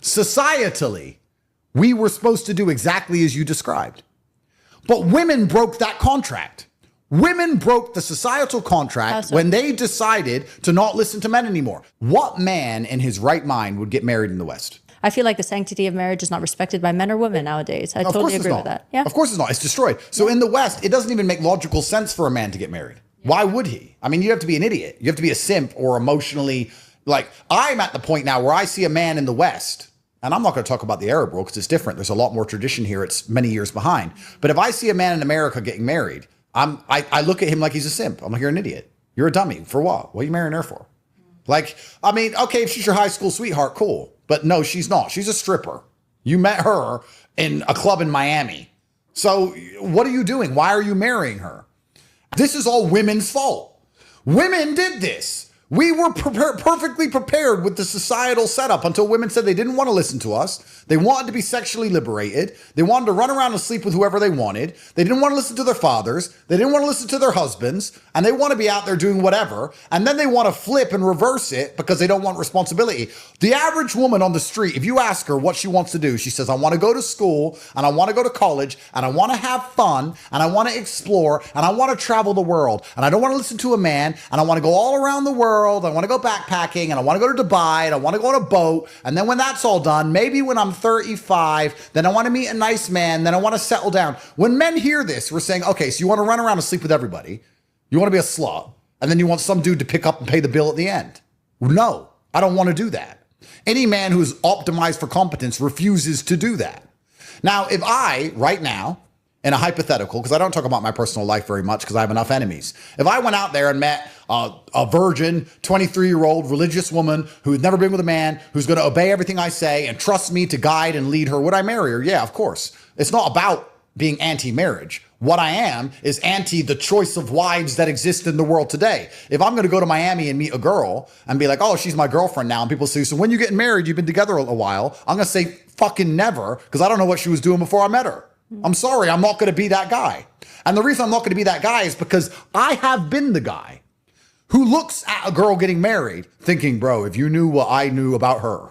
Societally, we were supposed to do exactly as you described. But women broke that contract. Women broke the societal contract when they decided to not listen to men anymore. What man in his right mind would get married in the West? I feel like the sanctity of marriage is not respected by men or women nowadays. I totally agree with that. Yeah. Of course it's not. It's destroyed. So in the West, it doesn't even make logical sense for a man to get married. Why would he? I mean, you have to be an idiot. You have to be a simp or emotionally, like, I'm at the point now where I see a man in the West, and I'm not going to talk about the Arab world because it's different. There's a lot more tradition here. It's many years behind. But if I see a man in America getting married, I look at him like he's a simp. I'm like, you're an idiot. You're a dummy. For what? What are you marrying her for? Like, I mean, okay, if she's your high school sweetheart, cool. But no, she's not. She's a stripper. You met her in a club in Miami. So what are you doing? Why are you marrying her? This is all women's fault. Women did this. We were perfectly prepared with the societal setup until women said they didn't want to listen to us. They wanted to be sexually liberated. They wanted to run around and sleep with whoever they wanted. They didn't want to listen to their fathers. They didn't want to listen to their husbands. And they want to be out there doing whatever. And then they want to flip and reverse it because they don't want responsibility. The average woman on the street, if you ask her what she wants to do, she says, I want to go to school and I want to go to college and I want to have fun and I want to explore and I want to travel the world. And I don't want to listen to a man and I want to go all around the world. I want to go backpacking and I want to go to Dubai and I want to go on a boat. And then when that's all done, maybe when I'm 35, then I want to meet a nice man. Then I want to settle down. When men hear this, we're saying, okay, so you want to run around and sleep with everybody. You want to be a slut. And then you want some dude to pick up and pay the bill at the end. No, I don't want to do that. Any man who's optimized for competence refuses to do that. Now, if I, right now, in a hypothetical, because I don't talk about my personal life very much because I have enough enemies. If I went out there and met a virgin, 23-year-old religious woman who's never been with a man, who's going to obey everything I say and trust me to guide and lead her, would I marry her? Yeah, of course. It's not about being anti-marriage. What I am is anti the choice of wives that exist in the world today. If I'm going to go to Miami and meet a girl and be like, oh, she's my girlfriend now, and people say, so when you getting married, you've been together a while, I'm going to say fucking never because I don't know what she was doing before I met her. I'm sorry, I'm not going to be that guy. And the reason I'm not going to be that guy is because I have been the guy who looks at a girl getting married thinking, bro, if you knew what I knew about her.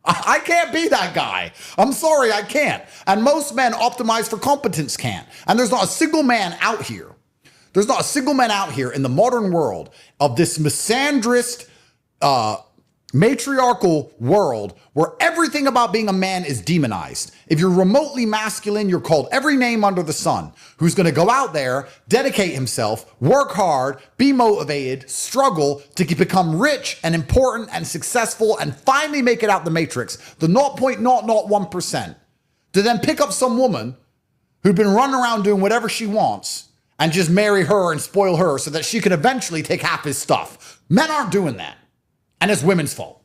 I can't be that guy. I'm sorry, I can't. And most men optimized for competence can't. And there's not a single man out here. There's not a single man out here in the modern world of this misandrist, matriarchal world where everything about being a man is demonized. If you're remotely masculine, you're called every name under the sun, who's going to go out there, dedicate himself, work hard, be motivated, struggle to become rich and important and successful and finally make it out the matrix, the 0.001%, to then pick up some woman who'd been running around doing whatever she wants and just marry her and spoil her so that she can eventually take half his stuff. Men aren't doing that. And it's women's fault.